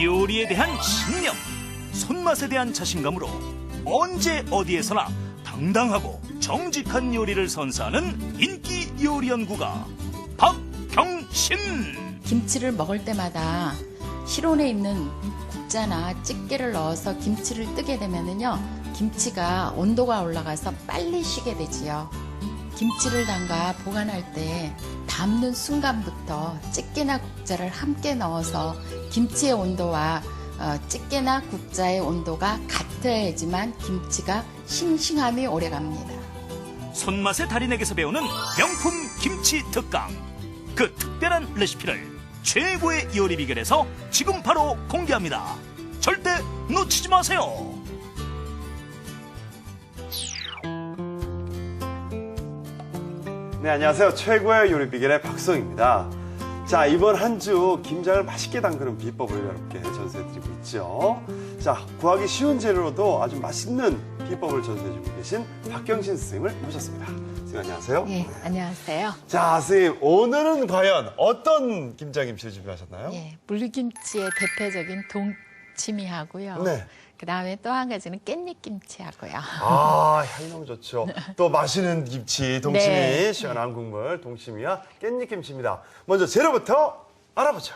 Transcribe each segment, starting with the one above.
요리에 대한 신념, 손맛에 대한 자신감으로 언제 어디에서나 당당하고 정직한 요리를 선사하는 인기 요리 연구가 박경신. 김치를 먹을 때마다 실온에 있는 국자나 찌개를 넣어서 김치를 뜨게 되면은요, 김치가 온도가 올라가서 빨리 쉬게 되지요. 김치를 담가 보관할 때 담는 순간부터 찌개나 국자를 함께 넣어서 김치의 온도와 찌개나 국자의 온도가 같아야지만 김치가 싱싱함이 오래갑니다. 손맛의 달인에게서 배우는 명품 김치 특강. 그 특별한 레시피를 최고의 요리 비결에서 지금 바로 공개합니다. 절대 놓치지 마세요. 네, 안녕하세요. 최고의 요리 비결의 박성입니다. 자, 이번 한 주 김장을 맛있게 담그는 비법을 여러분께 전수해드리고 있죠. 자, 구하기 쉬운 재료로도 아주 맛있는 비법을 전수해주고 계신 박경신 선생님을 모셨습니다. 선생님 안녕하세요. 예, 안녕하세요. 자, 선생님 오늘은 과연 어떤 김장김치를 준비하셨나요? 예, 물김치의 대표적인 동치미하고요. 네. 그다음에 또 한 가지는 깻잎김치하고요. 아, 향이 너무 좋죠. 또 맛있는 김치, 동치미, 네. 시원한 국물, 동치미와 깻잎김치입니다. 먼저 재료부터 알아보죠.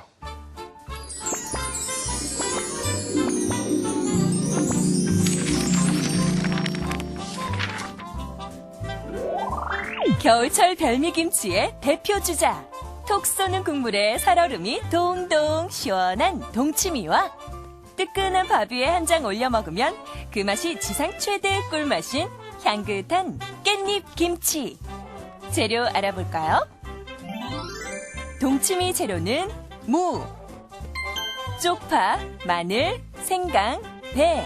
겨울철 별미김치의 대표 주자. 톡 쏘는 국물에 살얼음이 동동 시원한 동치미와 뜨끈한 밥 위에 한 장 올려 먹으면 그 맛이 지상 최대의 꿀맛인 향긋한 깻잎 김치. 재료 알아볼까요? 동치미 재료는 무, 쪽파, 마늘, 생강, 배,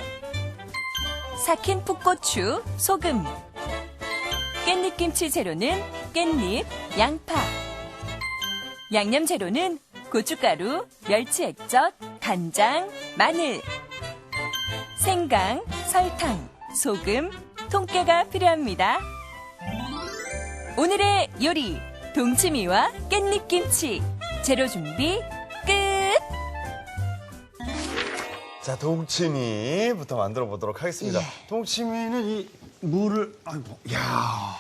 삭힌 풋고추, 소금. 깻잎 김치 재료는 깻잎, 양파. 양념 재료는 고춧가루, 멸치 액젓, 간장, 마늘, 생강, 설탕, 소금, 통깨가 필요합니다. 오늘의 요리, 동치미와 깻잎김치. 재료 준비 끝! 자, 동치미부터 만들어 보도록 하겠습니다. 예. 동치미는 이 무를, 아이고, 야,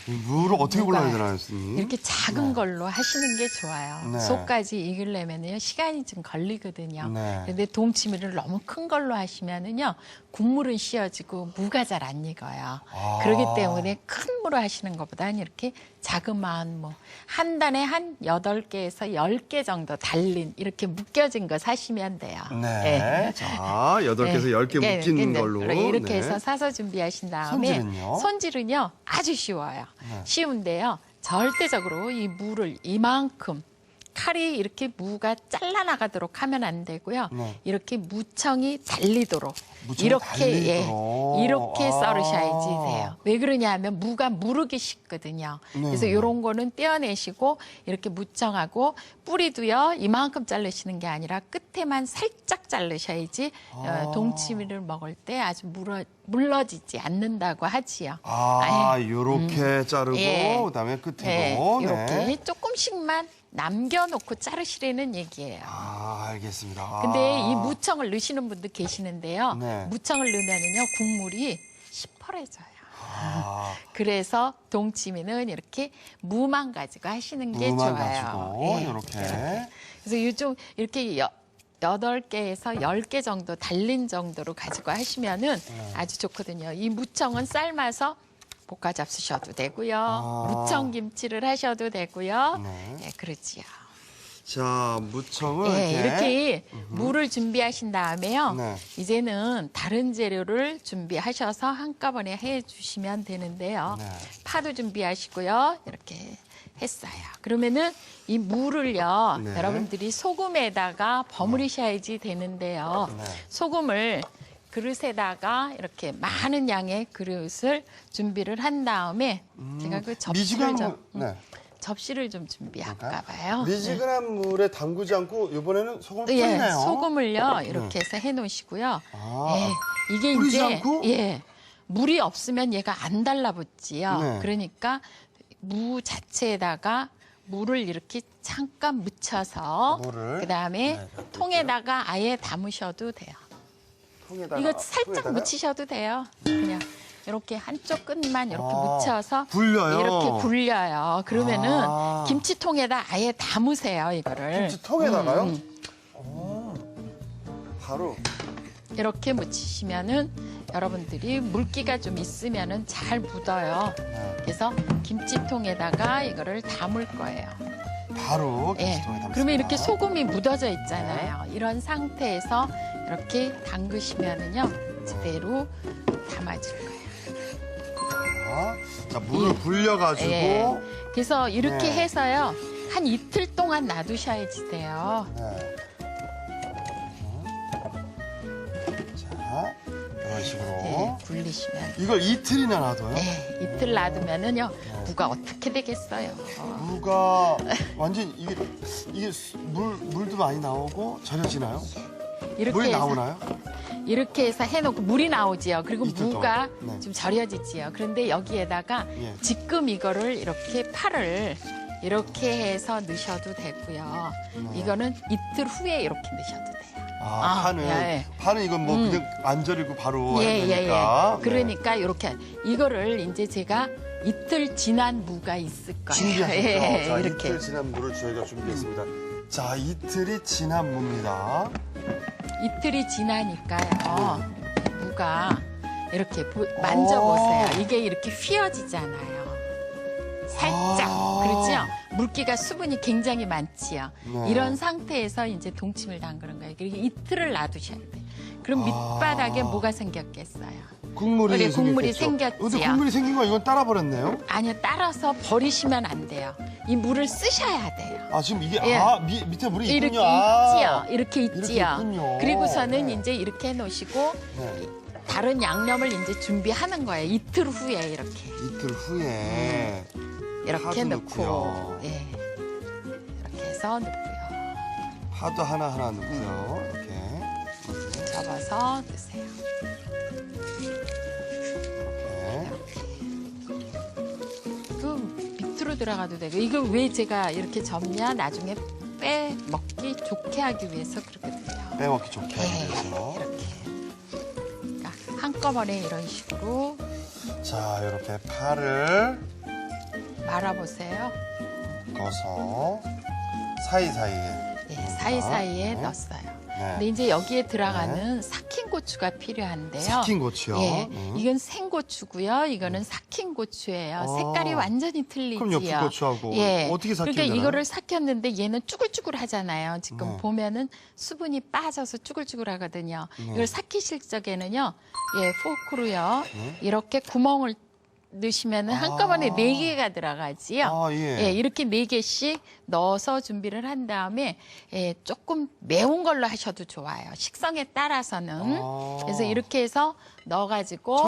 이 무를 어떻게 골라야 되나요, 선생님? 이렇게 작은 걸로 하시는 게 좋아요. 네. 속까지 익으려면요 시간이 좀 걸리거든요. 네. 근데 동치미를 너무 큰 걸로 하시면은요 국물은 씌어지고 무가 잘 안 익어요. 아. 그렇기 때문에 큰 무로 하시는 것보다는 이렇게 자그마한 무, 한 단에 한 8개에서 10개 정도 달린 이렇게 묶여진 거 사시면 돼요. 네. 자, 8개에서 10개 예, 묶인 네, 걸로. 이렇게 네. 해서 사서 준비하신 다음에 손질은요? 손질은요 아주 쉬워요. 네. 쉬운데요. 절대적으로 이 무를 이만큼 칼이 이렇게 무가 잘라나가도록 하면 안 되고요. 네. 이렇게 무청이 달리도록 무청이 이렇게 달리도록. 이렇게 아. 썰으셔야지 돼요. 왜 그러냐면 무가 무르기 쉽거든요. 네. 그래서 이런 거는 떼어내시고 이렇게 무청하고 뿌리도요 이만큼 자르시는 게 아니라 끝에만 살짝 자르셔야지 아. 동치미를 먹을 때 아주 물러지지 않는다고 하지요. 아, 아예. 요렇게 자르고, 예. 그다음에 끝에도. 이렇게 네. 조금씩만 남겨놓고 자르시라는 얘기예요. 아, 알겠습니다. 근데 이 무청을 넣으시는 분도 계시는데요. 네. 무청을 넣으면은요 국물이 시퍼래져요. 아, 그래서 동치미는 이렇게 무만 가지고 하시는 게 무만 좋아요. 가지고, 예, 요렇게. 그래서 요즘 이렇게 8개에서 10개 정도 달린 정도로 가지고 하시면은 아주 좋거든요. 이 무청은 삶아서 볶아 잡수셔도 되고요. 아. 무청김치를 하셔도 되고요. 네. 예, 그렇지요. 자, 무청을 예, 이렇게. 이렇게 무를 준비하신 다음에요. 네. 이제는 다른 재료를 준비하셔서 한꺼번에 해 주시면 되는데요. 네. 파도 준비하시고요. 이렇게 했어요. 그러면은 이 무를요. 네. 여러분들이 소금에다가 버무리셔야지 되는데요. 네. 소금을 그릇에다가 이렇게 많은 양의 그릇을 준비를 한 다음에 제가 그 접시를 미지근한 좀 네. 접시를 좀 준비할까 봐요. 미지근한 물에 담그지 않고 이번에는 소금을 예, 뿌리네요. 소금을요 이렇게 해서 해놓으시고요. 아, 예, 이게 뿌리지 이제 않고? 예 물이 없으면 얘가 안 달라붙지요. 네. 그러니까 무 자체에다가 물을 이렇게 잠깐 묻혀서 물을? 그다음에 네, 자, 통에다가 아예 담으셔도 돼요. 통에다가, 이거 살짝 통에다가요? 묻히셔도 돼요. 그냥 이렇게 한쪽 끝만 이렇게 아, 묻혀서 불려요? 이렇게 불려요. 그러면은 아. 김치통에다 아예 담으세요, 이거를. 김치통에다가요? 음. 바로. 이렇게 묻히시면은 여러분들이 물기가 좀 있으면은 잘 묻어요. 네. 그래서 김치통에다가 이거를 담을 거예요. 바로 예. 김치통에 담습니다. 그러면 이렇게 소금이 묻어져 있잖아요. 이런 상태에서 이렇게 담그시면은요, 그대로 담아질 거예요. 자, 물을 불려가지고. 예. 그래서 이렇게 네. 해서요, 한 이틀 동안 놔두셔야지 돼요. 네. 자, 이런 식으로. 예, 굴리시면. 이걸 이틀이나 놔둬요? 예, 이틀 놔두면은요, 무가 어떻게 되겠어요. 무가 완전 이게 물도 많이 나오고 절여지나요? 이렇게 물이 해서, 나오나요? 이렇게 해서 해놓고 물이 나오지요. 그리고 이틀 무가 동안. 네. 좀 절여지지요. 그런데 여기에다가 예. 지금 이거를 이렇게 파를 이렇게 해서 넣으셔도 되고요. 네. 이거는 이틀 후에 이렇게 넣으셔도 돼요. 아, 파는 예. 파는 이건 뭐 그냥 안 절이고 바로 해야 예. 되니까. 네. 그러니까 이렇게 이거를 이제 제가 이틀 지난 무가 있을 거예요. 준비하셨죠? 예, 자, 이렇게. 이틀 지난 물을 저희가 준비했습니다. 자, 이틀이 지난 무입니다. 이틀이 지나니까요. 무가 이렇게 만져보세요. 이게 이렇게 휘어지잖아요. 살짝. 아. 그렇죠? 물기가 수분이 굉장히 많지요. 네. 이런 상태에서 이제 동치미를 담그는 거예요. 그리고 이틀을 놔두셔야 돼요. 그럼 밑바닥에 뭐가 생겼겠어요? 국물이 그래, 국물이 생겼겠죠? 생겼지요. 근데 국물이 생긴 거 이건 따라 버렸네요. 아니요, 따라서 버리시면 안 돼요. 이 물을 쓰셔야 돼요. 아, 지금 이게 예. 밑에 물이 이렇게 있군요. 아. 있지요. 이렇게 있지요. 있군요. 그리고서는 네. 이제 이렇게 해놓으시고 네. 다른 양념을 이제 준비하는 거예요. 이틀 후에 이렇게 이틀 후에 이렇게 파도 넣고, 넣고요. 예, 이렇게 해서 넣고요. 파도 하나하나 넣고요. 이렇게. 접어서 넣으세요. 이렇게. 그 밑으로 들어가도 되고 이거 왜 제가 이렇게 접냐? 나중에 빼 먹기 좋게 하기 위해서 그렇거든요. 빼먹기 좋게 예, 하기 위해서. 이렇게. 그러니까 한꺼번에 이런 식으로 자, 이렇게 파를 말아보세요. 넣어서 사이사이에. 예, 사이사이에 네. 넣었어요. 네. 근데 이제 여기에 들어가는 삭힌 고추가 필요한데요. 삭힌 고추요. 예, 이건 생고추고요. 이거는 삭힌 고추예요. 색깔이 완전히 틀리지요. 그럼 옆에 고추하고 예. 어떻게 삭히면 그러니까 되나요? 이거를 삭혔는데 얘는 쭈글쭈글하잖아요. 지금 네. 보면은 수분이 빠져서 쭈글쭈글하거든요. 네. 이걸 삭히실 적에는요, 예, 포크로요, 이렇게 구멍을 넣으시면은 한꺼번에 4개가 들어가지요. 아, 예. 이렇게 4개씩 넣어서 준비를 한 다음에 조금 매운 걸로 하셔도 좋아요. 식성에 따라서는. 아. 그래서 이렇게 해서 넣어가지고